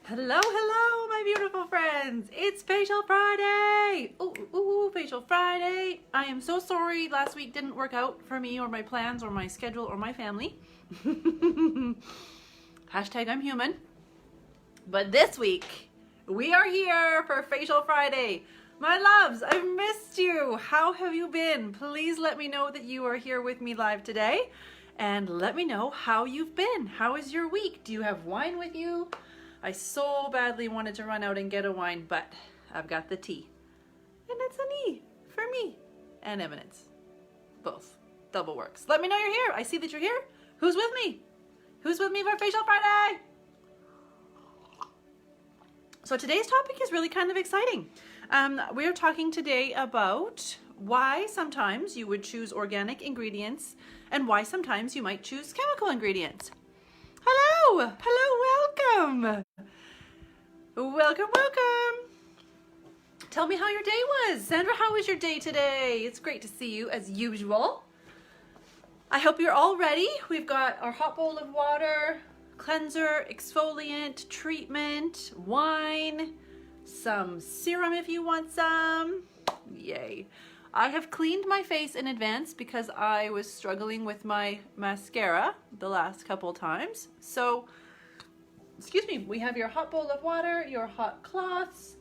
Hello, hello, my beautiful friends. It's Facial Friday. Ooh, Facial Friday. I am so sorry last week didn't work out for me or my plans or my schedule or my family. Hashtag I'm human. But this week, we are here for Facial Friday. My loves, I've missed you. How have you been? Please let me know that you are here with me live today. And let me know how you've been. How is your week? Do you have wine with you? I so badly wanted to run out and get a wine, but I've got the tea. And it's an E for me and Eminence. Both. Double works. Let me know you're here. I see that you're here. Who's with me? Who's with me for Facial Friday? So today's topic is really kind of exciting. We are talking today about why sometimes you would choose organic ingredients and why sometimes you might choose chemical ingredients. Hello, welcome. Welcome. Tell me how your day was. Sandra, how was your day today? It's great to see you as usual. I hope you're all ready. We've got our hot bowl of water, cleanser, exfoliant, treatment, wine, some serum if you want some. Yay. I have cleaned my face in advance because I was struggling with my mascara the last couple times. So, excuse me, we have your hot bowl of water, your hot cloths.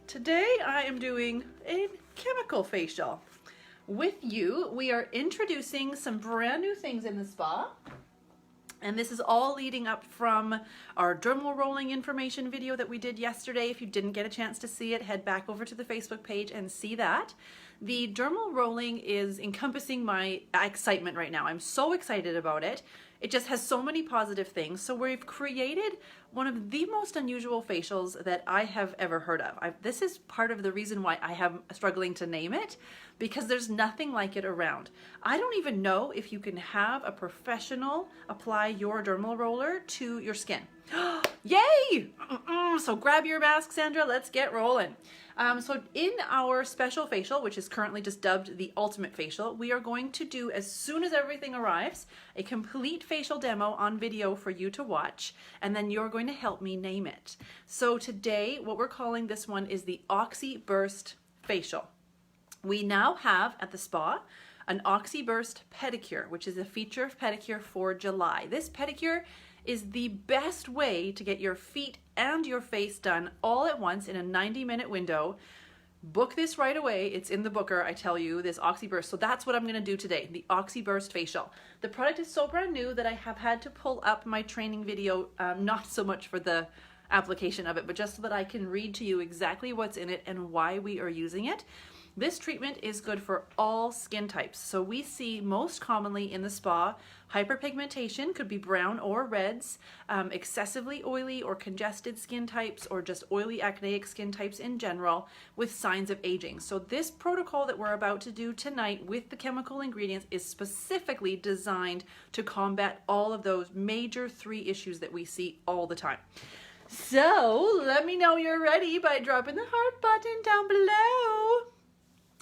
Today I am doing a chemical facial. With you, we are introducing some brand new things in the spa. And this is all leading up from our dermal rolling information video that we did yesterday. If you didn't get a chance to see it, head back over to the Facebook page and see that. The dermal rolling is encompassing my excitement right now. I'm so excited about it. It just has so many positive things. So we've created one of the most unusual facials that I have ever heard of. This is part of the reason why I am struggling to name it, because there's nothing like it around. I don't even know if you can have a professional apply your dermal roller to your skin. Yay! So grab your mask, Sandra, let's get rolling. So in our special facial, which is currently just dubbed the Ultimate Facial, we are going to do, as soon as everything arrives, a complete facial demo on video for you to watch, and then you're going to help me name it. So today, what we're calling this one is the Oxy Burst Facial. We now have at the spa an Oxy Burst Pedicure, which is a feature pedicure for July. This pedicure is the best way to get your feet and your face done all at once in a 90-minute window. Book this right away. It's in the booker, I tell you, this Oxy Burst. So that's what I'm going to do today, the Oxy Burst Facial. The product is so brand new that I have had to pull up my training video, not so much for the application of it, but just so that I can read to you exactly what's in it and why we are using it. This treatment is good for all skin types. So we see most commonly in the spa, hyperpigmentation, could be brown or reds, excessively oily or congested skin types, or just oily acneic skin types in general with signs of aging. So this protocol that we're about to do tonight with the chemical ingredients is specifically designed to combat all of those major 3 issues that we see all the time. So let me know you're ready by dropping the heart button down below.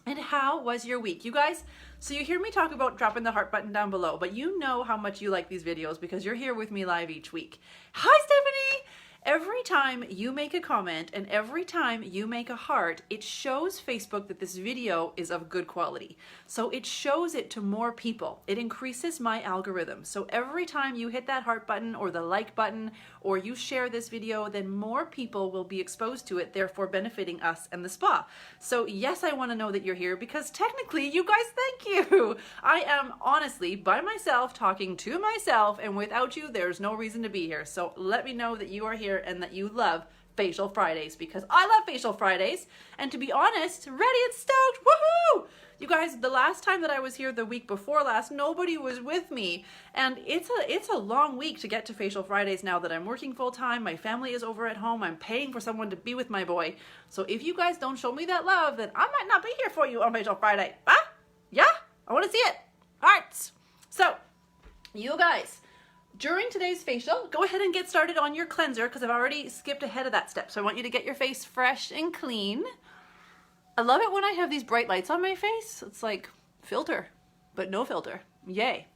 And how was your week? You guys, so you hear me talk about dropping the heart button down below, but you know how much you like these videos because you're here with me live each week. Hi, Stephanie! Every time you make a comment and every time you make a heart, it shows Facebook that this video is of good quality. So it shows it to more people. It increases my algorithm. So every time you hit that heart button or the like button or you share this video, then more people will be exposed to it, therefore benefiting us and the spa. So yes, I want to know that you're here because technically, you guys, thank you. I am honestly by myself talking to myself, and without you, there's no reason to be here. So let me know that you are here and that you love Facial Fridays because I love Facial Fridays. And to be honest, ready and stoked, woohoo! You guys, the last time that I was here the week before last, nobody was with me. And it's a long week to get to Facial Fridays now that I'm working full time. My family is over at home. I'm paying for someone to be with my boy. So if you guys don't show me that love, then I might not be here for you on Facial Friday. Huh? Yeah? I want to see it. Hearts. So, you guys, during today's facial, go ahead and get started on your cleanser because I've already skipped ahead of that step. So I want you to get your face fresh and clean. I love it when I have these bright lights on my face. It's like filter, but no filter. Yay.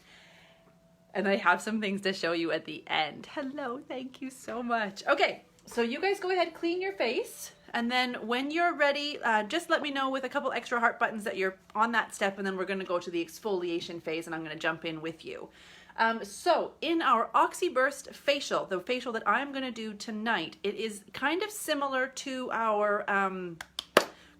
And I have some things to show you at the end. Hello, thank you so much. Okay, So you guys go ahead, clean your face, and then when you're ready, just let me know with a couple extra heart buttons that you're on that step, and then we're gonna go to the exfoliation phase, and I'm gonna jump in with you. So in our Oxyburst Facial, the facial that I'm gonna do tonight, it is kind of similar to our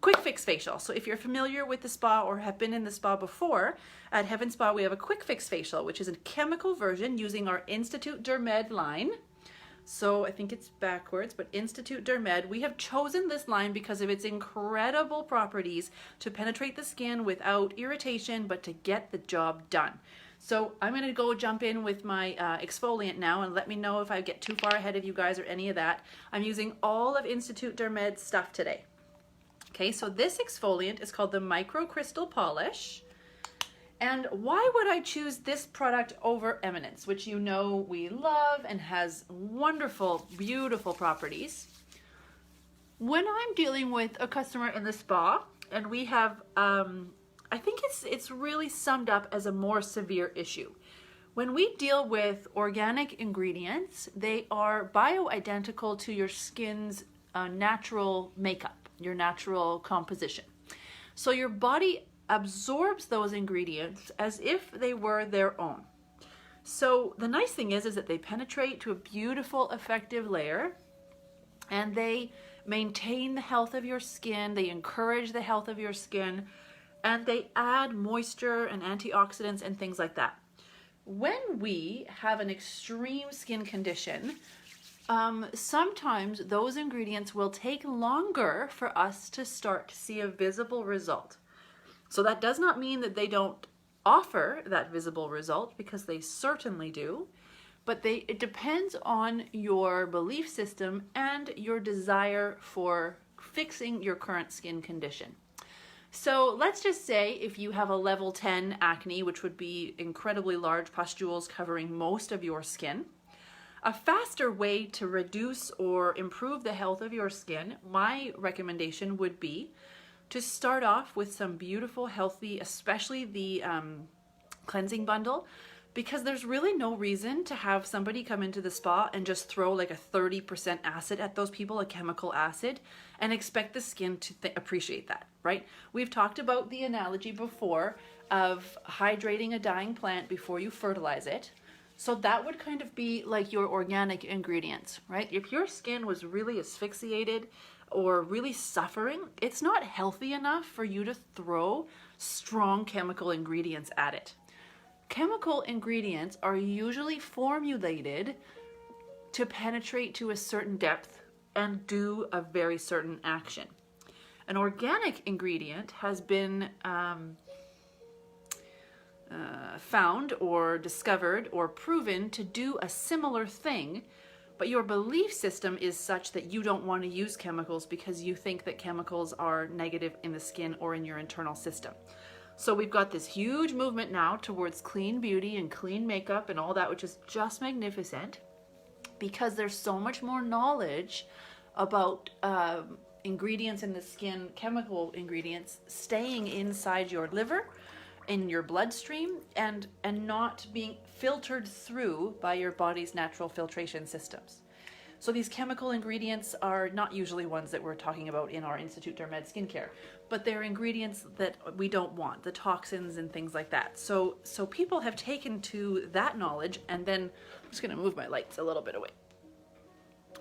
quick fix facial. So if you're familiar with the spa or have been in the spa before, at Heavenspa we have a quick fix facial, which is a chemical version using our Institute Dermed line. So I think it's backwards, but Institute Dermed. We have chosen this line because of its incredible properties to penetrate the skin without irritation, but to get the job done. So I'm gonna go jump in with my exfoliant now, and let me know if I get too far ahead of you guys or any of that. I'm using all of Institute Dermed's stuff today. Okay, so this exfoliant is called the Micro Crystal Polish. And why would I choose this product over Eminence, which you know we love and has wonderful, beautiful properties? When I'm dealing with a customer in the spa and we have, I think it's really summed up as a more severe issue. When we deal with organic ingredients, they are bioidentical to your skin's natural makeup, your natural composition. So your body absorbs those ingredients as if they were their own. So the nice thing is that they penetrate to a beautiful, effective layer, and they maintain the health of your skin, they encourage the health of your skin, and they add moisture and antioxidants and things like that. When we have an extreme skin condition, sometimes those ingredients will take longer for us to start to see a visible result. So that does not mean that they don't offer that visible result, because they certainly do, but it depends on your belief system and your desire for fixing your current skin condition. So let's just say if you have a level 10 acne, which would be incredibly large pustules covering most of your skin, a faster way to reduce or improve the health of your skin, my recommendation would be to start off with some beautiful, healthy, especially the cleansing bundle, because there's really no reason to have somebody come into the spa and just throw like a 30% acid at those people, a chemical acid, and expect the skin to appreciate that, right? We've talked about the analogy before of hydrating a dying plant before you fertilize it. So that would kind of be like your organic ingredients, right? If your skin was really asphyxiated or really suffering, it's not healthy enough for you to throw strong chemical ingredients at it. Chemical ingredients are usually formulated to penetrate to a certain depth and do a very certain action. An organic ingredient has been found or discovered or proven to do a similar thing, but your belief system is such that you don't want to use chemicals because you think that chemicals are negative in the skin or in your internal system. So we've got this huge movement now towards clean beauty and clean makeup and all that, which is just magnificent, because there's so much more knowledge about ingredients in the skin, chemical ingredients staying inside your liver, in your bloodstream, and not being filtered through by your body's natural filtration systems. So these chemical ingredients are not usually ones that we're talking about in our Institute Dermed skincare, but they're ingredients that we don't want, the toxins and things like that. So people have taken to that knowledge, and then, I'm just gonna move my lights a little bit away,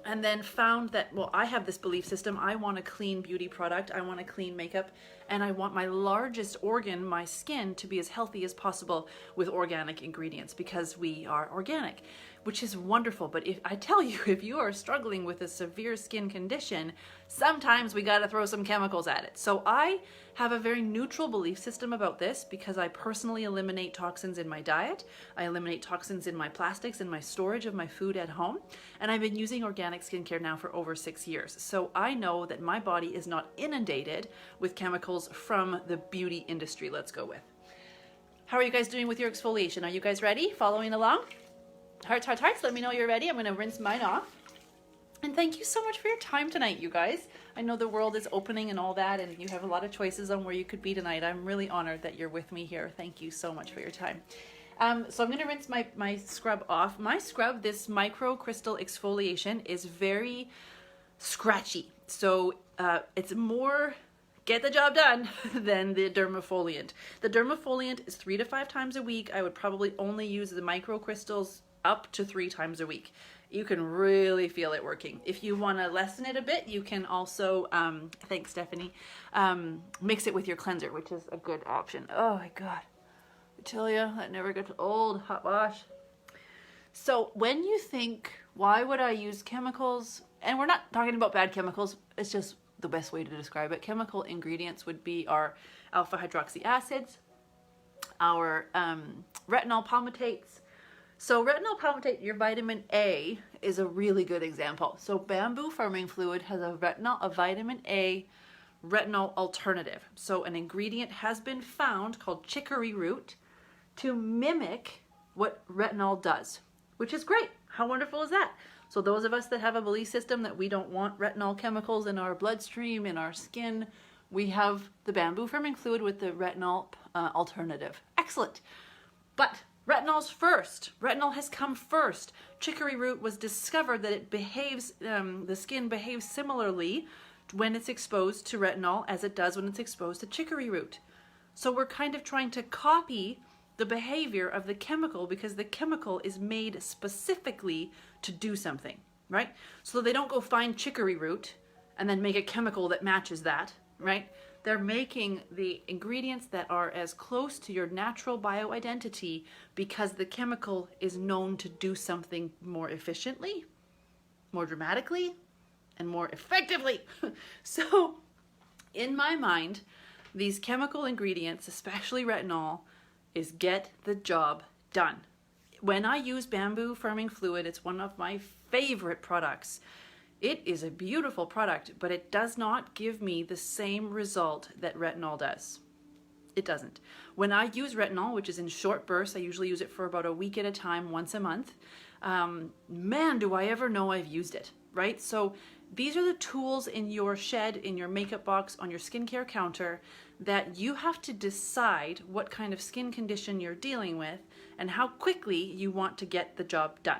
and then found that, well, I have this belief system, I want a clean beauty product, I want a clean makeup, and I want my largest organ, my skin, to be as healthy as possible with organic ingredients, because we are organic, which is wonderful. But if I tell you, if you are struggling with a severe skin condition, sometimes we gotta throw some chemicals at it. So I have a very neutral belief system about this, because I personally eliminate toxins in my diet, I eliminate toxins in my plastics, in my storage of my food at home, and I've been using organic skincare now for over 6 years. So I know that my body is not inundated with chemicals from the beauty industry, let's go with. How are you guys doing with your exfoliation? Are you guys ready? Following along? Hearts, hearts, hearts, let me know you're ready. I'm gonna rinse mine off. And thank you so much for your time tonight, you guys. I know the world is opening and all that, and you have a lot of choices on where you could be tonight. I'm really honored that you're with me here. Thank you so much for your time. So I'm going to rinse my scrub off. My scrub, this microcrystal exfoliation, is very scratchy. So it's more get the job done than the dermafoliant. The dermafoliant is 3 to 5 times a week. I would probably only use the microcrystals up to 3 times a week. You can really feel it working. If you want to lessen it a bit, you can also, thanks Stephanie, mix it with your cleanser, which is a good option. Oh my God, I tell you, that never gets old, hot wash. So when you think, why would I use chemicals? And we're not talking about bad chemicals, it's just the best way to describe it. Chemical ingredients would be our alpha hydroxy acids, our retinol palmitates. So retinol palmitate, your vitamin A, is a really good example. So bamboo firming fluid has a vitamin A retinol alternative. So an ingredient has been found called chicory root to mimic what retinol does, which is great. How wonderful is that? So those of us that have a belief system that we don't want retinol chemicals in our bloodstream, in our skin, we have the bamboo firming fluid with the retinol alternative. Excellent. But retinol's first. Retinol has come first. Chicory root was discovered that it behaves, the skin behaves similarly when it's exposed to retinol as it does when it's exposed to chicory root. So we're kind of trying to copy the behavior of the chemical because the chemical is made specifically to do something, right? So they don't go find chicory root and then make a chemical that matches that, right? They're making the ingredients that are as close to your natural bioidentity because the chemical is known to do something more efficiently, more dramatically, and more effectively. So in my mind, these chemical ingredients, especially retinol, is get the job done. When I use bamboo firming fluid, it's one of my favorite products. It is a beautiful product, but it does not give me the same result that retinol does. It doesn't. When I use retinol, which is in short bursts, I usually use it for about a week at a time, once a month, man, do I ever know I've used it, right? So these are the tools in your shed, in your makeup box, on your skincare counter that you have to decide what kind of skin condition you're dealing with and how quickly you want to get the job done.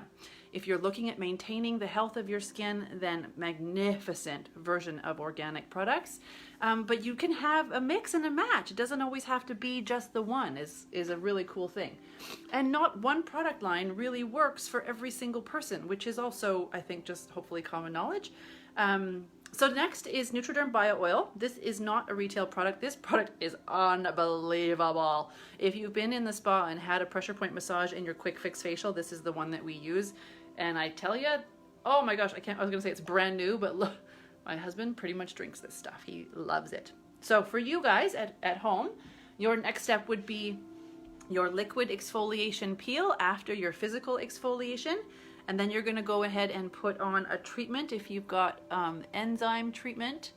If you're looking at maintaining the health of your skin, then magnificent version of organic products. But you can have a mix and a match. It doesn't always have to be just the one is a really cool thing. And not one product line really works for every single person, which is also, I think, just hopefully common knowledge. So next is Nutriderm Bio Oil. This is not a retail product. This product is unbelievable. If you've been in the spa and had a pressure point massage in your quick fix facial, this is the one that we use. And I tell you, oh my gosh, I was gonna say it's brand new, but look, my husband pretty much drinks this stuff. He loves it. So for you guys at home, your next step would be your liquid exfoliation peel after your physical exfoliation. And then you're gonna go ahead and put on a treatment if you've got enzyme treatment.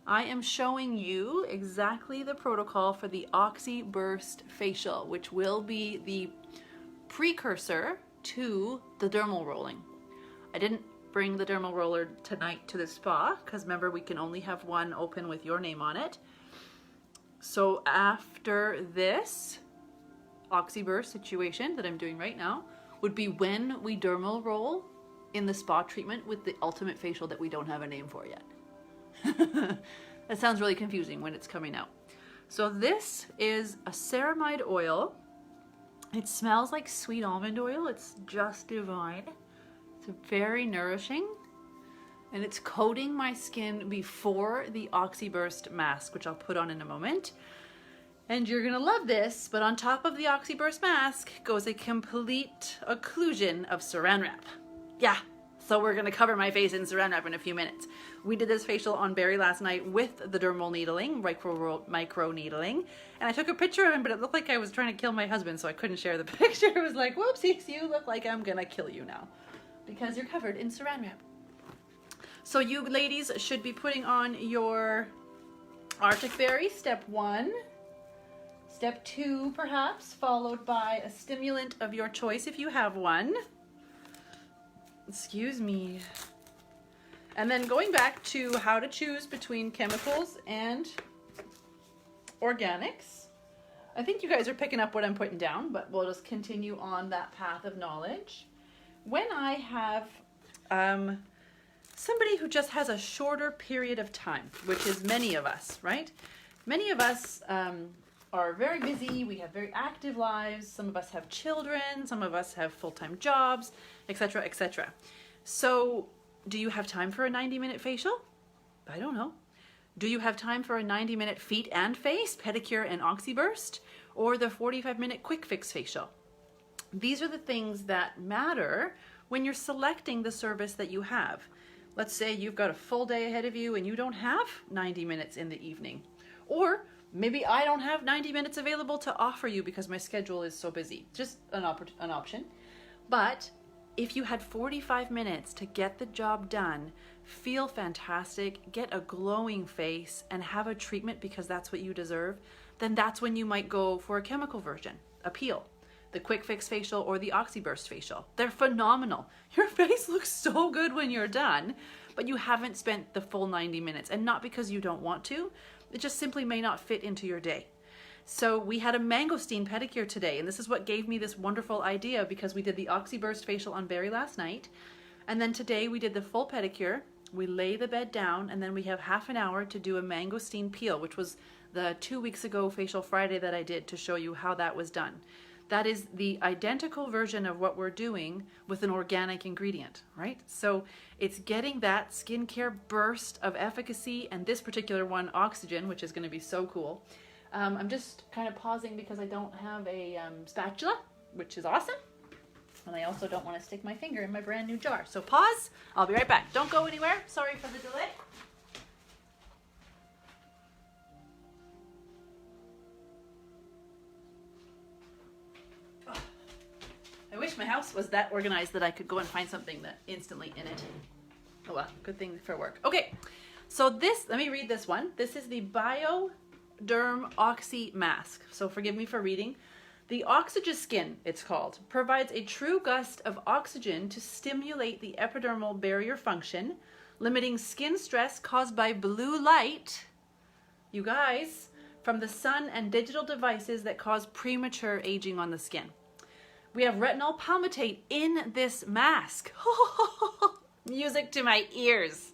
I am showing you exactly the protocol for the Oxy Burst Facial, which will be the precursor to the dermal rolling. I didn't bring the dermal roller tonight to the spa because remember we can only have one open with your name on it. So after this Oxyburst situation that I'm doing right now would be when we dermal roll in the spa treatment with the ultimate facial that we don't have a name for yet. That sounds really confusing when it's coming out. So this is a ceramide oil. It smells like sweet almond oil. It's just divine. It's very nourishing. And it's coating my skin before the Oxyburst mask, which I'll put on in a moment. And you're gonna love this, but on top of the Oxyburst mask goes a complete occlusion of saran wrap. Yeah, so we're gonna cover my face in saran wrap in a few minutes. We did this facial on Barry last night with the dermal needling, micro needling, and I took a picture of him, but it looked like I was trying to kill my husband, so I couldn't share the picture. It was like, whoopsies, you look like I'm gonna kill you now, because you're covered in saran wrap. So you ladies should be putting on your Arctic Berry, step 1. Step 2, perhaps, followed by a stimulant of your choice if you have one. Excuse me. And then going back to how to choose between chemicals and organics. I think you guys are picking up what I'm putting down, but we'll just continue on that path of knowledge. When I have somebody who just has a shorter period of time, which is many of us, right? Many of us are very busy. We have very active lives. Some of us have children. Some of us have full-time jobs, etc., etc. So do you have time for a 90-minute facial? I don't know. Do you have time for a 90-minute feet and face, pedicure and Oxyburst, or the 45-minute quick fix facial? These are the things that matter when you're selecting the service that you have. Let's say you've got a full day ahead of you and you don't have 90 minutes in the evening. Or maybe I don't have 90 minutes available to offer you because my schedule is so busy. Just an option. But if you had 45 minutes to get the job done, feel fantastic, get a glowing face, and have a treatment because that's what you deserve, then that's when you might go for a chemical version, a peel, the quick fix facial or the Oxyburst facial. They're phenomenal. Your face looks so good when you're done, but you haven't spent the full 90 minutes, and not because you don't want to, it just simply may not fit into your day. So we had a mangosteen pedicure today, and this is what gave me this wonderful idea because we did the Oxyburst facial on Barry last night, and then today we did the full pedicure. We lay the bed down, and then we have half an hour to do a mangosteen peel, which was the 2 weeks ago Facial Friday that I did to show you how that was done. That is the identical version of what we're doing with an organic ingredient, right? So it's getting that skincare burst of efficacy, and this particular one, oxygen, which is going to be so cool. I'm just kind of pausing because I don't have a spatula, which is awesome. And I also don't want to stick my finger in my brand new jar. So pause. I'll be right back. Don't go anywhere. Sorry for the delay. I wish my house was that organized that I could go and find something that instantly in it. Oh well, good thing for work. Okay, so this, let me read this one. This is the Bioderm Oxy Mask. So forgive me for reading. The Oxygeskin, it's called, provides a true gust of oxygen to stimulate the epidermal barrier function, limiting skin stress caused by blue light, you guys, from the sun and digital devices that cause premature aging on the skin. We have retinal palmitate in this mask. Music to my ears.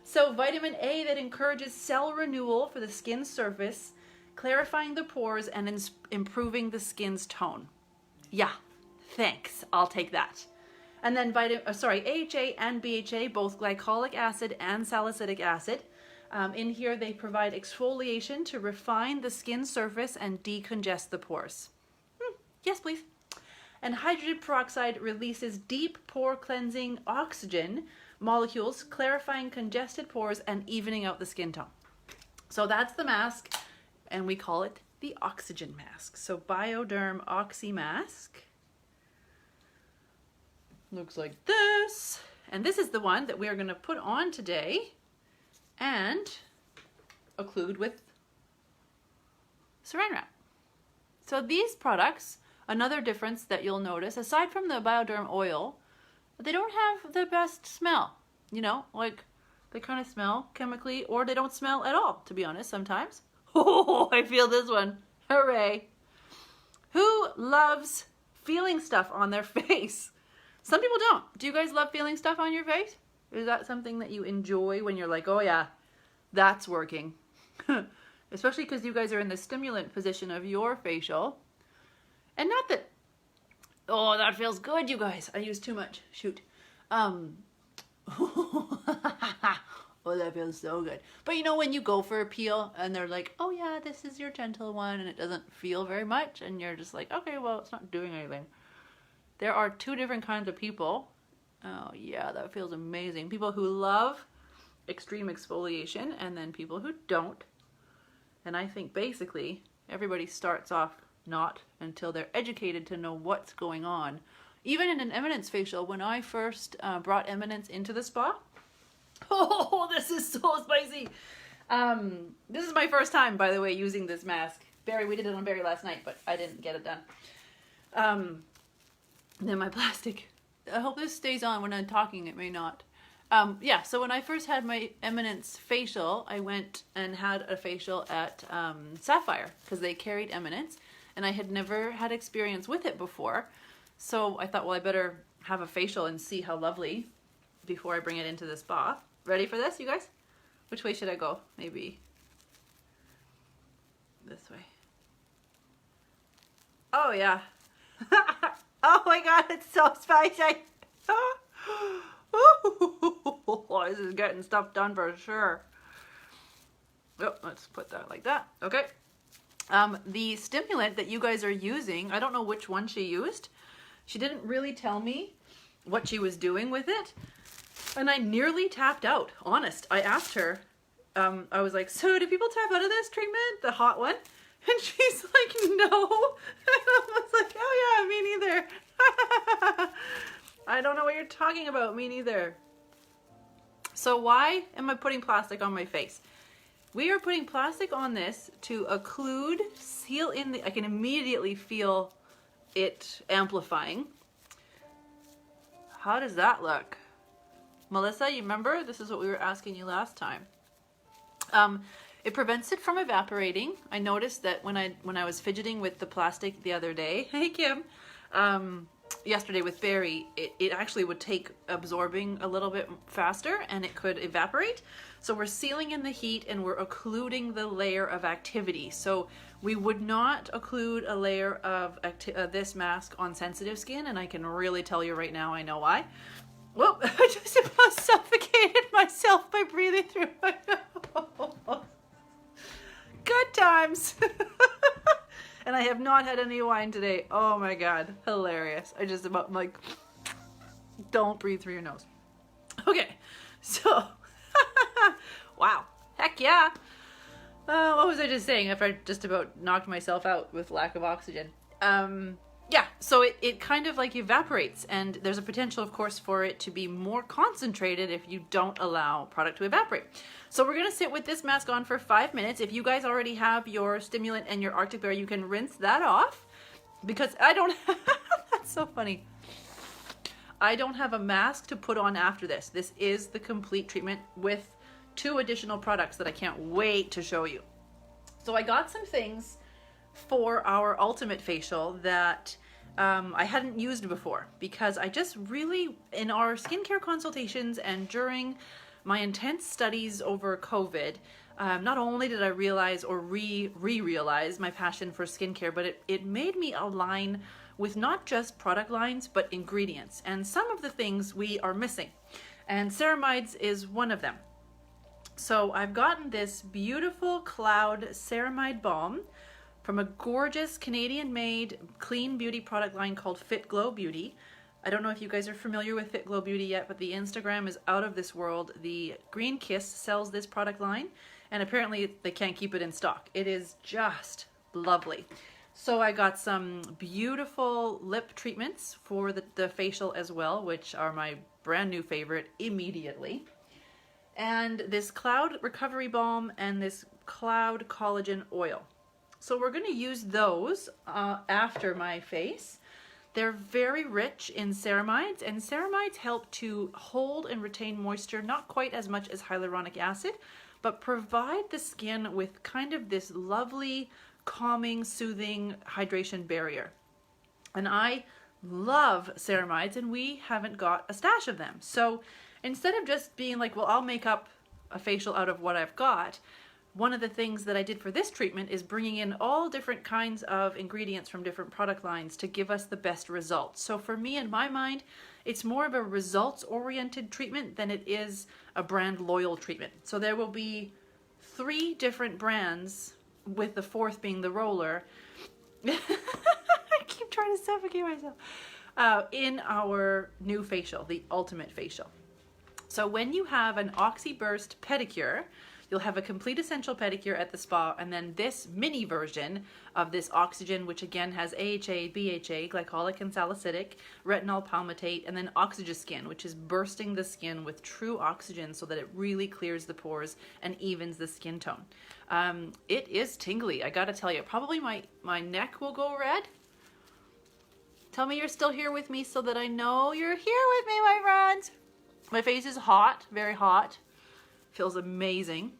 So vitamin A that encourages cell renewal for the skin surface, clarifying the pores and improving the skin's tone. Yeah, thanks. I'll take that. And then AHA and BHA, both glycolic acid and salicylic acid. In here they provide exfoliation to refine the skin surface and decongest the pores. Yes, please. And hydrogen peroxide releases deep pore cleansing oxygen molecules, clarifying congested pores and evening out the skin tone. So that's the mask, and we call it the oxygen mask. So Bioderm Oxy Mask looks like this, and this is the one that we are going to put on today and occlude with saran wrap. So these products, another difference that you'll notice, aside from the Bioderm oil, they don't have the best smell. You know, like they kind of smell chemically, or they don't smell at all, to be honest, sometimes. Oh, I feel this one. Hooray. Who loves feeling stuff on their face? Some people don't. Do you guys love feeling stuff on your face? Is that something that you enjoy when you're like, oh yeah, that's working? Especially because you guys are in the stimulant position of your facial. And not that, oh, that feels good, you guys. I used too much. Shoot. Oh, that feels so good. But you know when you go for a peel and they're like, oh yeah, this is your gentle one, and it doesn't feel very much, and you're just like, okay, well, it's not doing anything. There are two different kinds of people. Oh yeah, that feels amazing. People who love extreme exfoliation, and then people who don't. And I think basically everybody starts off not until they're educated to know what's going on. Even in an Eminence facial, when I first brought Eminence into the spa, oh, this is so spicy. This is my first time, by the way, using this mask. Barry, we did it on Barry last night, but I didn't get it done. Then my plastic. I hope this stays on when I'm talking. It may not. Yeah, so when I first had my Eminence facial, I went and had a facial at Sapphire because they carried Eminence. and I had never had experience with it before. So I thought, well, I better have a facial and see how lovely before I bring it into the spa. Ready for this, you guys? Which way should I go? Maybe this way. Oh yeah. Oh my god, it's so spicy. This is getting stuff done for sure. Oh, let's put that like that. Okay. The stimulant that you guys are using, I don't know which one she used. She didn't really tell me what she was doing with it. And I nearly tapped out, honest. I asked her, I was like, so do people tap out of this treatment, the hot one? And she's like, no. And I was like, oh yeah, me neither. I don't know what you're talking about, me neither. So why am I putting plastic on my face? We are putting plastic on this to occlude, seal in the, I can immediately feel it amplifying. How does that look? Melissa, you remember? This is what we were asking you last time. It prevents it from evaporating. I noticed that when I was fidgeting with the plastic the other day, hey Kim, yesterday with Barry, it actually would take absorbing a little bit faster and it could evaporate. So we're sealing in the heat and we're occluding the layer of activity. So we would not occlude a layer of this mask on sensitive skin, and I can really tell you right now I know why. Whoa, I just about suffocated myself by breathing through my nose. Good times. And I have not had any wine today. Oh my god, hilarious. I just about, I'm like, don't breathe through your nose. Okay, so, wow, heck yeah. What was I just saying after I just about knocked myself out with lack of oxygen? Yeah, so it kind of like evaporates, and there's a potential, of course, for it to be more concentrated if you don't allow product to evaporate. So we're going to sit with this mask on for 5 minutes. If you guys already have your stimulant and your Arctic Bear, you can rinse that off, because I don't that's so funny. I don't have a mask to put on after this. This is the complete treatment with 2 additional products that I can't wait to show you. So I got some things for our ultimate facial that I hadn't used before, because I just really, in our skincare consultations and during my intense studies over COVID, not only did I realize or re-realize my passion for skincare, but it made me align with not just product lines, but ingredients and some of the things we are missing. And ceramides is one of them. So I've gotten this beautiful Cloud Ceramide Balm from a gorgeous Canadian-made clean beauty product line called Fit Glow Beauty. I don't know if you guys are familiar with Fit Glow Beauty yet, but the Instagram is out of this world. The Green Kiss sells this product line, and apparently they can't keep it in stock. It is just lovely. So I got some beautiful lip treatments for the facial as well, which are my brand new favorite immediately. And this Cloud Recovery Balm and this Cloud Collagen Oil. So we're going to use those after my face. They're very rich in ceramides, and ceramides help to hold and retain moisture, not quite as much as hyaluronic acid, but provide the skin with kind of this lovely, calming, soothing hydration barrier. And I love ceramides, and we haven't got a stash of them. So instead of just being like, well, I'll make up a facial out of what I've got, one of the things that I did for this treatment is bringing in all different kinds of ingredients from different product lines to give us the best results. So for me, in my mind, it's more of a results-oriented treatment than it is a brand loyal treatment. So there will be 3 different brands, with the 4th being the roller. I keep trying to suffocate myself. In our new facial, the ultimate facial. So when you have an Oxy Burst pedicure, you'll have a complete essential pedicure at the spa, and then this mini version of this oxygen, which again has AHA, BHA, glycolic and salicylic, retinal, palmitate, and then oxygeskin, which is bursting the skin with true oxygen so that it really clears the pores and evens the skin tone. It is tingly, I gotta tell you. Probably my neck will go red. Tell me you're still here with me so that I know you're here with me, my friends. My face is hot, very hot. Feels amazing.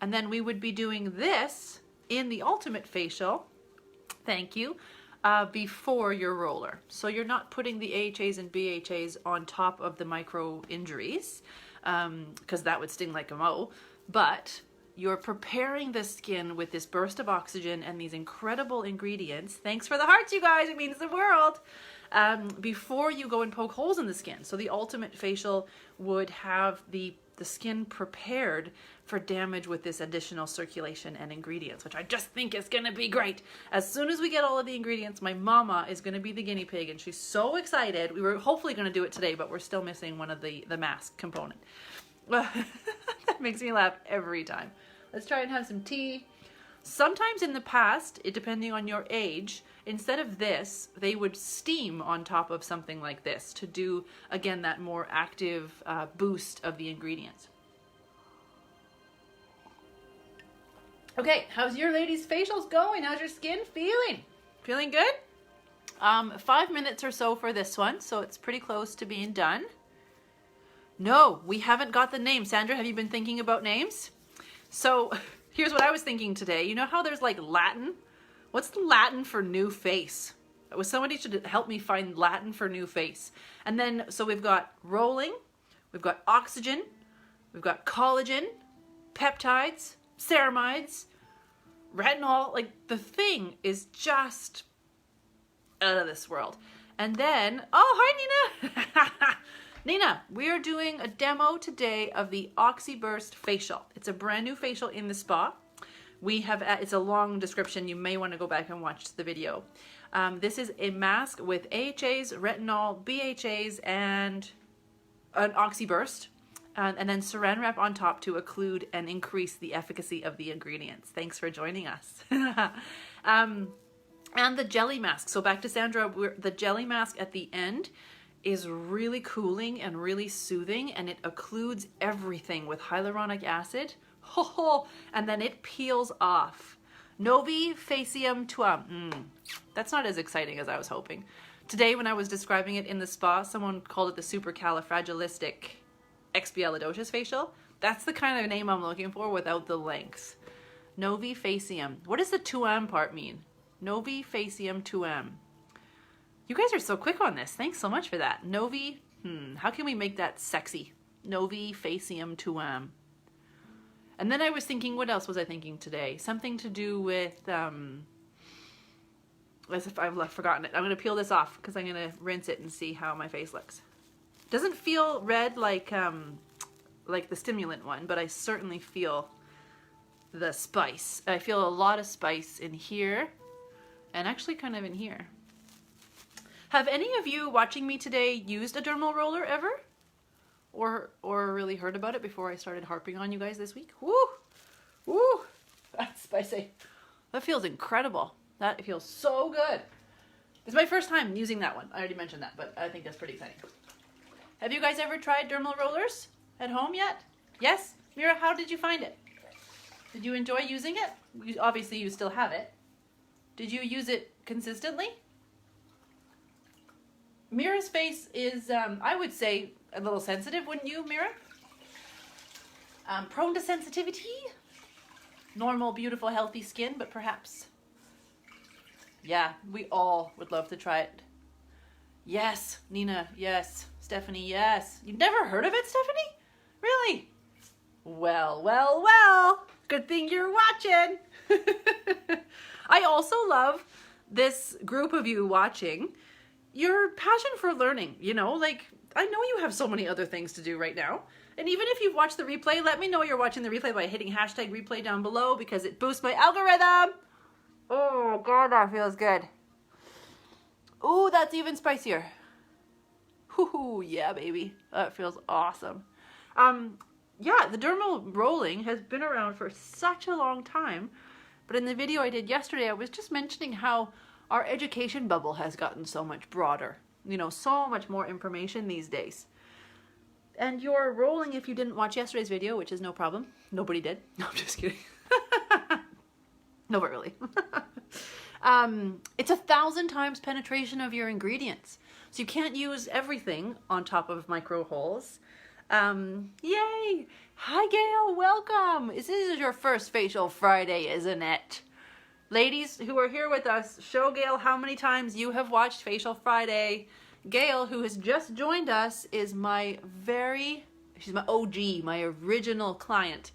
And then we would be doing this in the Ultimate Facial, thank you, before your roller. So you're not putting the AHAs and BHAs on top of the micro injuries, because that would sting like a mo, but you're preparing the skin with this burst of oxygen and these incredible ingredients. Thanks for the hearts, you guys, it means the world. Before you go and poke holes in the skin. So the Ultimate Facial would have the skin prepared for damage with this additional circulation and ingredients, which I just think is gonna be great. As soon as we get all of the ingredients, my mama is gonna be the guinea pig, and she's so excited. We were hopefully gonna do it today, but we're still missing one of the mask component. That makes me laugh every time. Let's try and have some tea. Sometimes in the past, depending on your age, instead of this, they would steam on top of something like this to do, again, that more active boost of the ingredients. Okay, how's your ladies' facials going? How's your skin feeling? Feeling good? 5 minutes or so for this one, so it's pretty close to being done. No, we haven't got the name. Sandra, have you been thinking about names? So here's what I was thinking today. You know how there's like Latin? What's the Latin for new face? Somebody should help me find Latin for new face. And then, so we've got rolling, we've got oxygen, we've got collagen, peptides, ceramides, retinol. Like, the thing is just out of this world. And then, oh, hi Nina. Nina, we are doing a demo today of the Oxy Burst Facial. It's a brand new facial in the spa. We have, it's a long description. You may want to go back and watch the video. This is a mask with AHAs, retinol, BHAs, and an Oxyburst. And then saran wrap on top to occlude and increase the efficacy of the ingredients. Thanks for joining us. And the jelly mask. So back to Sandra, the jelly mask at the end is really cooling and really soothing, and it occludes everything with hyaluronic acid. And then it peels off. Novi facium tuum. That's not as exciting as I was hoping. Today when I was describing it in the spa, someone called it the supercalifragilisticexpialidocious facial. That's the kind of name I'm looking for without the length. Novi facium. What does the tuum part mean? Novi facium tuum. You guys are so quick on this. Thanks so much for that. Novi, how can we make that sexy? Novi facium tuum. And then I was thinking, what else was I thinking today? Something to do with, as if I've forgotten it. I'm going to peel this off because I'm going to rinse it and see how my face looks. Doesn't feel red like the stimulant one, but I certainly feel the spice. I feel a lot of spice in here and actually kind of in here. Have any of you watching me today used a dermal roller ever? Or really heard about it before I started harping on you guys this week? Woo! Woo! That's spicy. That feels incredible. That feels so good. It's my first time using that one. I already mentioned that, but I think that's pretty exciting. Have you guys ever tried dermal rollers at home yet? Yes? Mira, how did you find it? Did you enjoy using it? Obviously, you still have it. Did you use it consistently? Mira's face is, I would say, a little sensitive, wouldn't you, Mira? Prone to sensitivity? Normal, beautiful, healthy skin, but perhaps. Yeah, we all would love to try it. Yes, Nina, yes. Stephanie, yes. You've never heard of it, Stephanie? Really? Well, well, well. Good thing you're watching. I also love this group of you watching. Your passion for learning, you know, like, I know you have so many other things to do right now. And even if you've watched the replay, let me know you're watching the replay by hitting hashtag replay down below because it boosts my algorithm. Oh, God, that feels good. Ooh, that's even spicier. Hoo-hoo, yeah, baby. That feels awesome. Yeah, the dermal rolling has been around for such a long time. But in the video I did yesterday, I was just mentioning how our education bubble has gotten so much broader. You know, so much more information these days. And you're rolling, if you didn't watch yesterday's video, which is no problem. Nobody did. No, I'm just kidding. No, but really. It's 1,000 times penetration of your ingredients. So you can't use everything on top of micro holes. Yay! Hi, Gail. Welcome. This is your first Facial Friday, isn't it? Ladies who are here with us, show Gail how many times you have watched Facial Friday. Gail, who has just joined us, is she's my OG, my original client.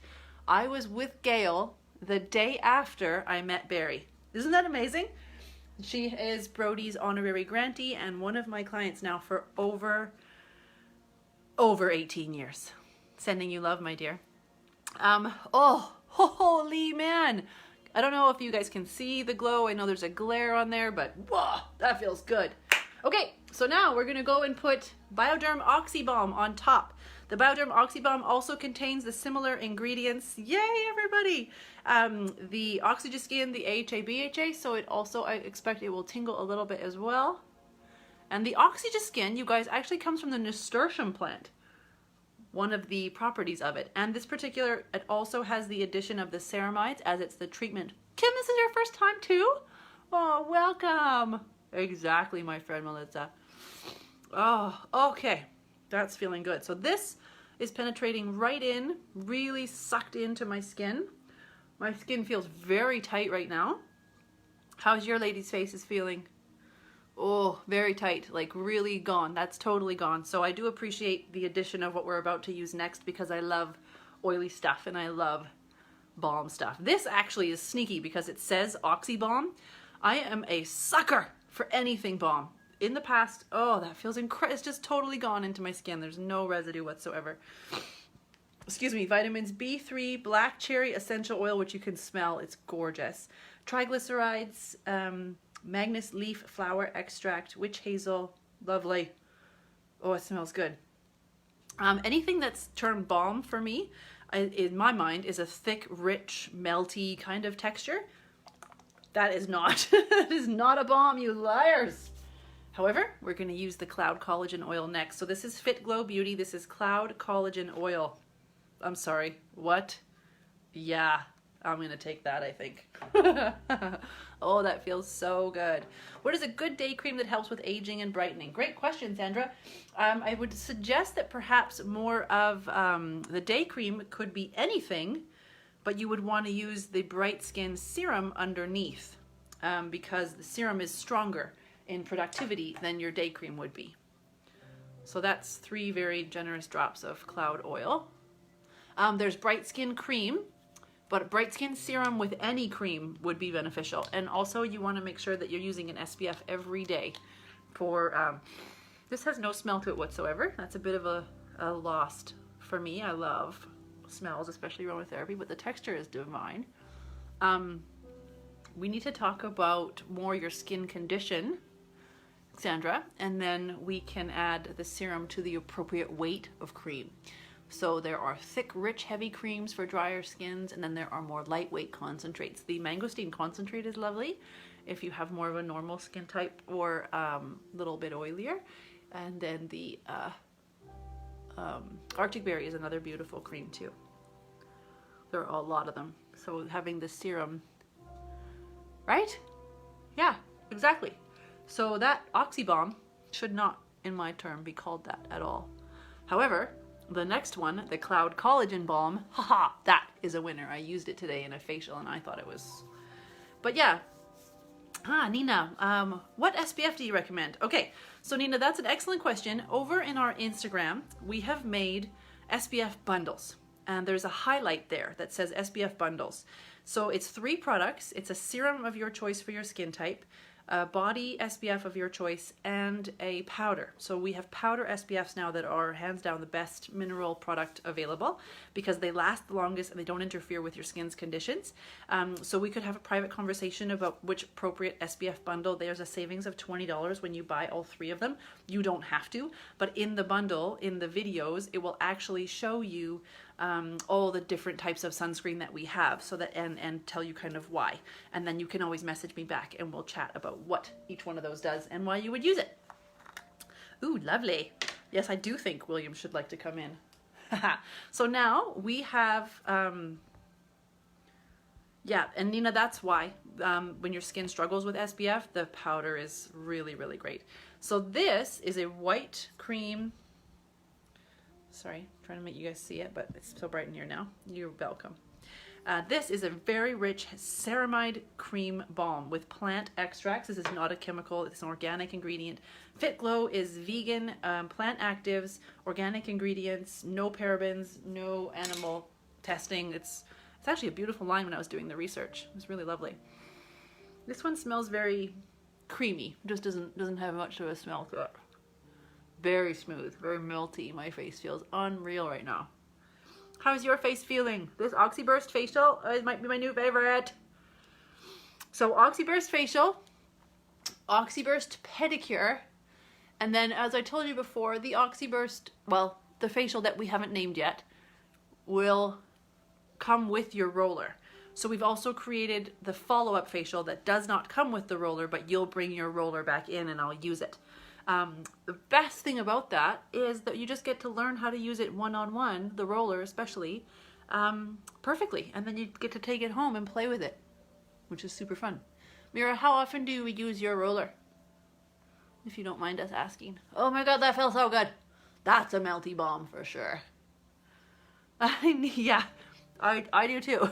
I was with Gail the day after I met Barry. Isn't that amazing? She is Brody's honorary grantee and one of my clients now for over 18 years. Sending you love, my dear. Oh, holy man. I don't know if you guys can see the glow. I know there's a glare on there, but whoa, that feels good. Okay, so now we're gonna go and put Bioderm Oxy Balm on top. The Bioderm Oxy Balm also contains the similar ingredients, yay everybody, the Oxygeskin, the AHA, BHA, so it also, I expect it will tingle a little bit as well. And the Oxygeskin, you guys, actually comes from the nasturtium plant, one of the properties of it. And this particular, it also has the addition of the ceramides as it's the treatment. Kim, this is your first time too? Oh, welcome. Exactly, my friend Melissa. Oh, okay. That's feeling good. So this is penetrating right in, really sucked into my skin. My skin feels very tight right now. How's your lady's faces feeling? Oh, very tight, like really gone. That's totally gone. So I do appreciate the addition of what we're about to use next because I love oily stuff and I love balm stuff. This actually is sneaky because it says Oxy Balm. I am a sucker for anything balm. In the past, oh, that feels incredible. It's just totally gone into my skin. There's no residue whatsoever. Excuse me, vitamins B3, black cherry essential oil, which you can smell. It's gorgeous. Triglycerides, Magnus leaf flower extract, witch hazel, lovely. Oh, it smells good. Anything that's termed balm for me, in my mind, is a thick, rich, melty kind of texture. That is not, that is not a balm, you liars. However, we're going to use the Cloud Collagen Oil next. So this is Fit Glow Beauty. This is Cloud Collagen Oil. I'm sorry, what? Yeah, I'm going to take that, I think. Oh, that feels so good. What is a good day cream that helps with aging and brightening? Great question, Sandra. I would suggest that perhaps more of the day cream could be anything, but you would want to use the Bright Skin Serum underneath because the serum is stronger in productivity than your day cream would be. So that's 3 very generous drops of cloud oil. There's Bright Skin Cream, but Bright Skin Serum with any cream would be beneficial. And also you want to make sure that you're using an SPF every day for, this has no smell to it whatsoever. That's a bit of a lost for me. I love smells, especially aromatherapy, but the texture is divine. We need to talk about more your skin condition, Sandra, and then we can add the serum to the appropriate weight of cream. So there are thick, rich, heavy creams for drier skins, and then there are more lightweight concentrates. The mangosteen concentrate is lovely if you have more of a normal skin type or a little bit oilier. And then the Arctic Berry is another beautiful cream too. There are a lot of them. So having the serum, right? Yeah, exactly. So that Oxy Balm should not, in my term, be called that at all. However, the next one, the Cloud Collagen Balm, haha, that is a winner. I used it today in a facial and I thought it was, but yeah. Nina, what SPF do you recommend? Okay, so Nina, that's an excellent question. Over in our Instagram, we have made SPF bundles. And there's a highlight there that says SPF bundles. So it's 3 products. It's a serum of your choice for your skin type, a body SPF of your choice, and a powder. So we have powder SPFs now that are hands down the best mineral product available because they last the longest and they don't interfere with your skin's conditions. So we could have a private conversation about which appropriate SPF bundle. There's a savings of $20 when you buy all 3 of them. You don't have to, but in the bundle, in the videos, it will actually show you all the different types of sunscreen that we have, so that and tell you kind of why, and then you can always message me back and we'll chat about what each one of those does and why you would use it. Ooh, lovely. Yes, I do think William should like to come in. So now we have yeah, and Nina, that's why when your skin struggles with SPF, the powder is really, really great. So this is a white cream. Sorry, trying to make you guys see it, but it's so bright in here now. You're welcome. This is a very rich ceramide cream balm with plant extracts. This is not a chemical, it's an organic ingredient. Fit Glow is vegan, plant actives, organic ingredients, no parabens, no animal testing. It's actually a beautiful line when I was doing the research. It was really lovely. This one smells very creamy, just doesn't have much of a smell to it. Very smooth, very melty. My face feels unreal right now. How's your face feeling? This Oxyburst Facial might be my new favorite. So Oxyburst Facial, Oxyburst Pedicure, and then as I told you before, the Oxyburst, well, the facial that we haven't named yet, will come with your roller. So we've also created the follow-up facial that does not come with the roller, but you'll bring your roller back in and I'll use it. The best thing about that is that you just get to learn how to use it one-on-one, the roller especially, perfectly. And then you get to take it home and play with it, which is super fun. Mira, how often do we use your roller? If you don't mind us asking. Oh my God, that felt so good. That's a melty balm for sure. Yeah, I do too.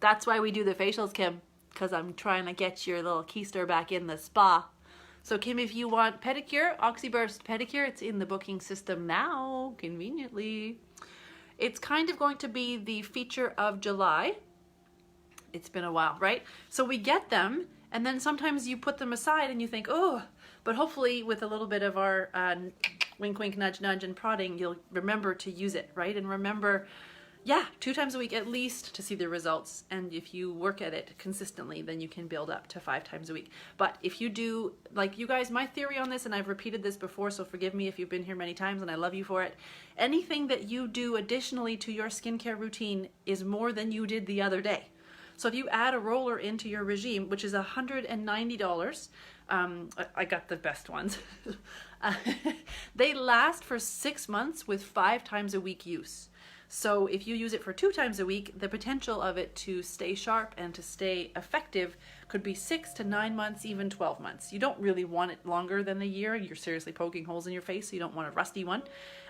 That's why we do the facials, Kim, because I'm trying to get your little keister back in the spa. So Kim, if you want pedicure, Oxyburst Pedicure, it's in the booking system now, conveniently. It's kind of going to be the feature of July. It's been a while, right? So we get them, and then sometimes you put them aside and you think, oh, but hopefully with a little bit of our wink, wink, nudge, nudge, and prodding, you'll remember to use it, right? And remember, yeah, 2 times a week at least to see the results. And if you work at it consistently, then you can build up to 5 times a week. But if you do, like you guys, my theory on this, and I've repeated this before, so forgive me if you've been here many times and I love you for it. Anything that you do additionally to your skincare routine is more than you did the other day. So if you add a roller into your regime, which is $190, I got the best ones. They last for 6 months with 5 times a week use. So if you use it for 2 times a week, the potential of it to stay sharp and to stay effective could be 6 to 9 months, even 12 months. You don't really want it longer than a year. You're seriously poking holes in your face, so you don't want a rusty one.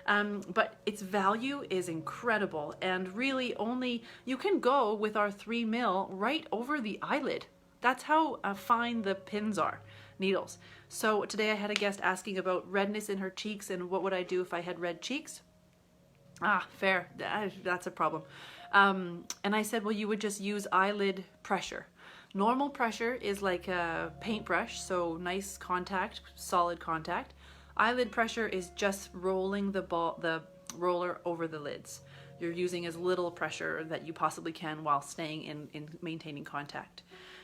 But its value is incredible, and really only you can go with our 3 mil right over the eyelid. That's how fine the pins are, needles. So today I had a guest asking about redness in her cheeks and what would I do if I had red cheeks. Ah, fair. That's a problem. And I said, well, you would just use eyelid pressure. Normal pressure is like a paintbrush, so nice contact, solid contact. Eyelid pressure is just rolling the roller over the lids. You're using as little pressure that you possibly can while staying in maintaining contact.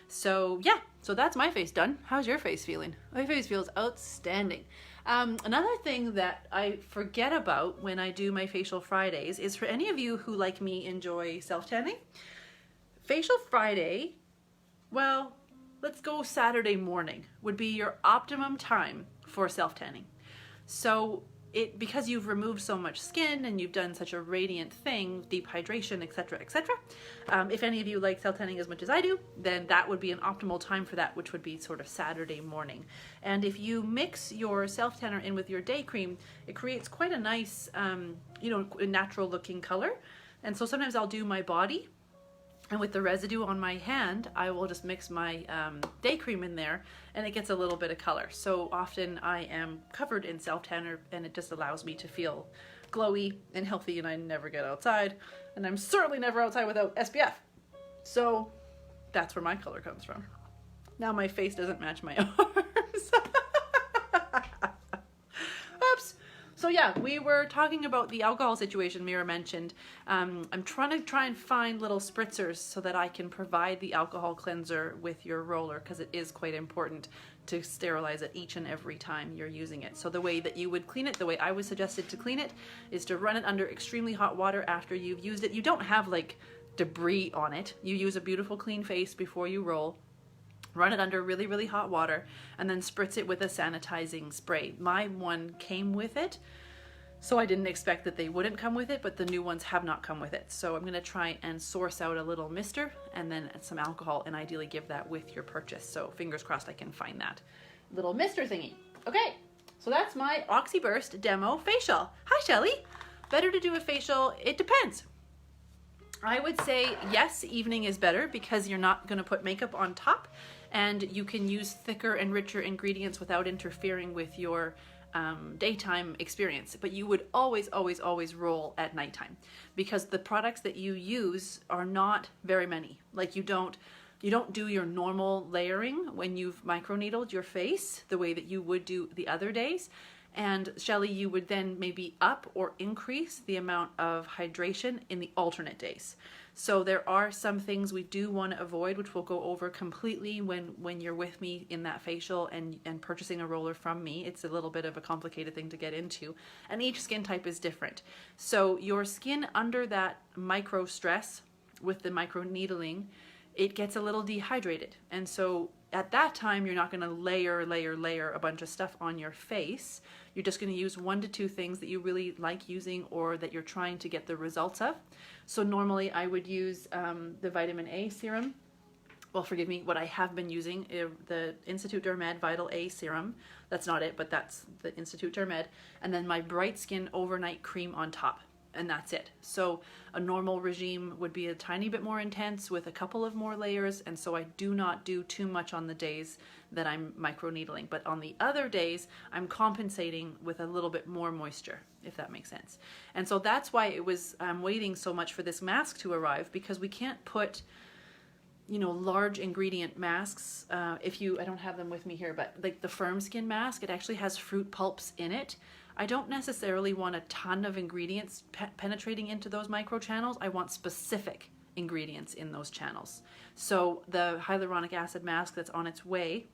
So yeah, so that's my face done. How's your face feeling? My face feels outstanding. Another thing that I forget about when I do my Facial Fridays is for any of you who, like me, enjoy self-tanning. Facial Friday, well, let's go Saturday morning would be your optimum time for self-tanning. So because you've removed so much skin and you've done such a radiant thing, deep hydration, etc., etc. If any of you like self-tanning as much as I do, then that would be an optimal time for that, which would be sort of Saturday morning. And if you mix your self-tanner in with your day cream, it creates quite a nice, natural looking color. And so sometimes I'll do my body, and with the residue on my hand, I will just mix my day cream in there, and it gets a little bit of color. So often I am covered in self-tanner, and it just allows me to feel glowy and healthy, and I never get outside. And I'm certainly never outside without SPF. So that's where my color comes from. Now my face doesn't match my arms. Oops. So yeah, we were talking about the alcohol situation Mira mentioned. I'm trying to find little spritzers so that I can provide the alcohol cleanser with your roller, because it is quite important to sterilize it each and every time you're using it. So the way that you would clean it, the way I was suggested to clean it, is to run it under extremely hot water after you've used it. You don't have like debris on it. You use a beautiful clean face before you roll. Run it under really, really hot water, and then spritz it with a sanitizing spray. My one came with it, so I didn't expect that they wouldn't come with it, but the new ones have not come with it. So I'm going to try and source out a little mister and then some alcohol, and ideally give that with your purchase. So fingers crossed I can find that little mister thingy. Okay, so that's my Oxyburst demo facial. Hi, Shelly. Better to do a facial? It depends. I would say yes, evening is better because you're not going to put makeup on top, and you can use thicker and richer ingredients without interfering with your daytime experience. But you would always, always, always roll at nighttime because the products that you use are not very many. Like you don't do your normal layering when you've microneedled your face the way that you would do the other days. And Shelly, you would then maybe up or increase the amount of hydration in the alternate days. So there are some things we do want to avoid, which we'll go over completely when you're with me in that facial and purchasing a roller from me. It's a little bit of a complicated thing to get into, and each skin type is different. So your skin under that micro stress with the micro needling, it gets a little dehydrated. And so at that time, you're not going to layer a bunch of stuff on your face. You're just going to use 1 to 2 things that you really like using or that you're trying to get the results of. So normally I would use the vitamin A serum. Well, forgive me, what I have been using, the Institut Dermed Vital A serum. That's not it, but that's the Institut Dermed. And then my Bright Skin overnight cream on top. And that's it. So a normal regime would be a tiny bit more intense with a couple of more layers, and so I do not do too much on the days that I'm microneedling. But on the other days, I'm compensating with a little bit more moisture, if that makes sense. And so that's why it was waiting so much for this mask to arrive, because we can't put, you know, large ingredient masks. I don't have them with me here, but like the Firm Skin mask, it actually has fruit pulps in it. I don't necessarily want a ton of ingredients penetrating into those micro channels. I want specific ingredients in those channels. So the hyaluronic acid mask that's on its way,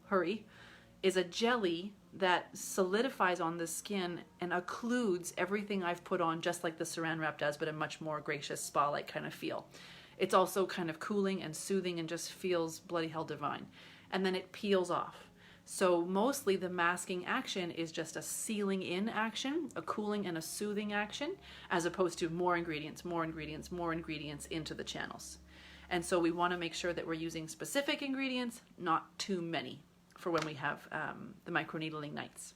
hurry, is a jelly that solidifies on the skin and occludes everything I've put on, just like the Saran Wrap does, but a much more gracious spa-like kind of feel. It's also kind of cooling and soothing and just feels bloody hell divine. And then it peels off. So mostly the masking action is just a sealing in action, a cooling and a soothing action, as opposed to more ingredients into the channels. And so we want to make sure that we're using specific ingredients, not too many, for when we have the microneedling nights.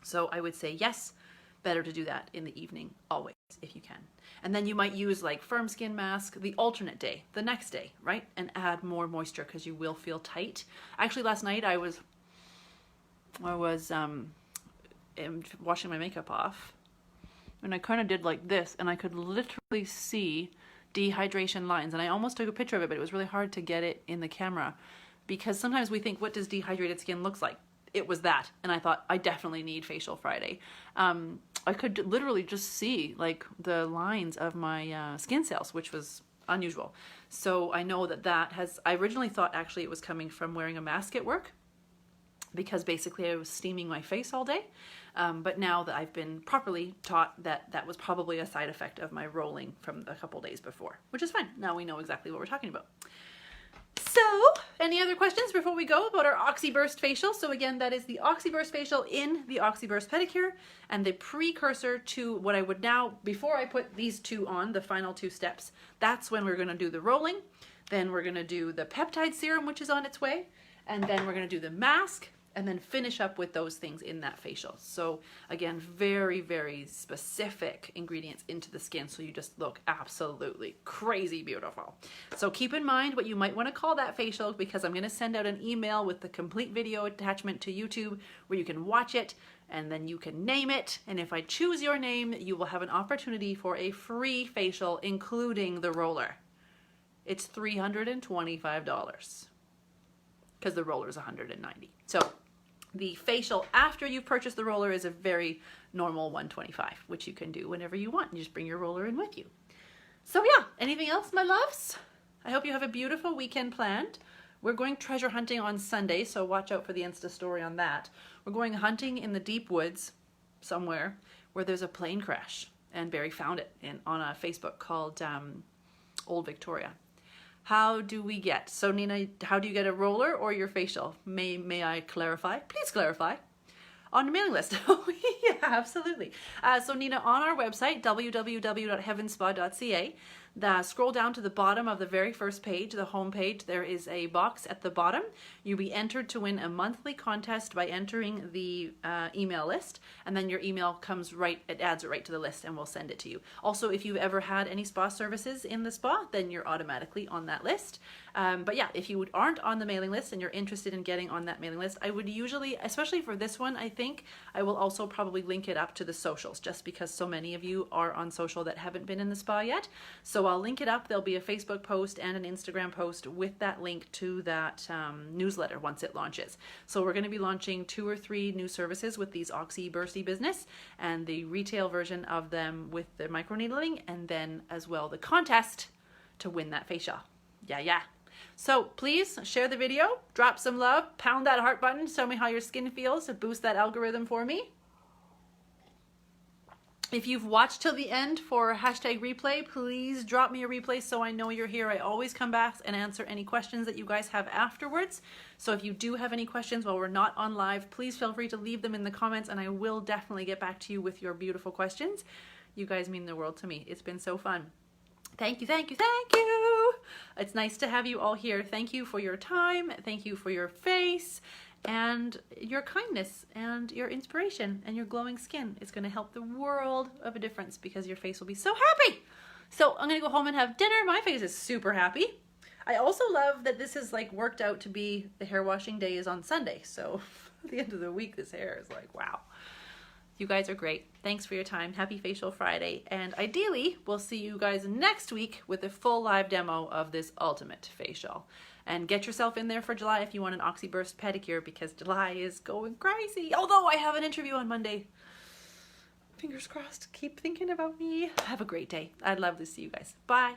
So I would say yes, better to do that in the evening always if you can. And then you might use like Firm Skin mask the alternate day, the next day, right? And add more moisture because you will feel tight. Actually, last night I was washing my makeup off, and I kind of did like this, and I could literally see dehydration lines, and I almost took a picture of it, but it was really hard to get it in the camera because sometimes we think, what does dehydrated skin look like? It was that, and I thought, I definitely need Facial Friday. I could literally just see like the lines of my skin cells, which was unusual. So I know I originally thought actually it was coming from wearing a mask at work, because basically I was steaming my face all day. But now that I've been properly taught that was probably a side effect of my rolling from a couple days before, which is fine. Now we know exactly what we're talking about. So, any other questions before we go about our Oxyburst Facial? So again, that is the Oxyburst Facial in the Oxyburst Pedicure, and the precursor to what I would now, before I put these two on, the final 2 steps, that's when we're gonna do the rolling, then we're gonna do the peptide serum, which is on its way, and then we're gonna do the mask, and then finish up with those things in that facial. So again, very, very specific ingredients into the skin, so you just look absolutely crazy beautiful. So keep in mind what you might want to call that facial, because I'm going to send out an email with the complete video attachment to YouTube where you can watch it, and then you can name it. And if I choose your name, you will have an opportunity for a free facial, including the roller. It's $325 because the roller is $190. So the facial after you've purchased the roller is a very normal $125, which you can do whenever you want. You just bring your roller in with you. So yeah, anything else, my loves? I hope you have a beautiful weekend planned. We're going treasure hunting on Sunday, so watch out for the Insta story on that. We're going hunting in the deep woods somewhere where there's a plane crash, and Barry found it on a Facebook called Old Victoria. How do we get? So Nina, how do you get a roller or your facial? May I clarify? Please clarify. On your mailing list. Oh yeah, absolutely. So Nina, on our website, www.heavenspa.ca, Scroll down to the bottom of the very first page, the home page. There is a box at the bottom. You'll be entered to win a monthly contest by entering the email list, and then your email comes right, it adds it right to the list, and we'll send it to you. Also, if you've ever had any spa services in the spa, then you're automatically on that list. But yeah, if you aren't on the mailing list and you're interested in getting on that mailing list, I would usually, especially for this one, I think I will also probably link it up to the socials, just because so many of you are on social that haven't been in the spa yet. So I'll link it up. There'll be a Facebook post and an Instagram post with that link to that newsletter once it launches. So we're going to be launching 2 or 3 new services with these Oxy Bursty business, and the retail version of them with the microneedling, and then as well the contest to win that facial. Yeah. So please share the video, drop some love, pound that heart button, show me how your skin feels to boost that algorithm for me. If you've watched till the end for hashtag replay, please drop me a replay so I know you're here. I always come back and answer any questions that you guys have afterwards. So if you do have any questions while we're not on live, please feel free to leave them in the comments, and I will definitely get back to you with your beautiful questions. You guys mean the world to me. It's been so fun. Thank you. It's nice to have you all here. Thank you for your time. Thank you for your face and your kindness and your inspiration and your glowing skin. It's going to help the world of a difference because your face will be so happy. So I'm going to go home and have dinner. My face is super happy. I also love that this is like worked out to be the hair washing day is on Sunday. So at the end of the week, this hair is like, wow. You guys are great. Thanks for your time. Happy Facial Friday. And ideally, we'll see you guys next week with a full live demo of this ultimate facial. And get yourself in there for July if you want an Oxyburst pedicure, because July is going crazy. Although I have an interview on Monday. Fingers crossed. Keep thinking about me. Have a great day. I'd love to see you guys. Bye.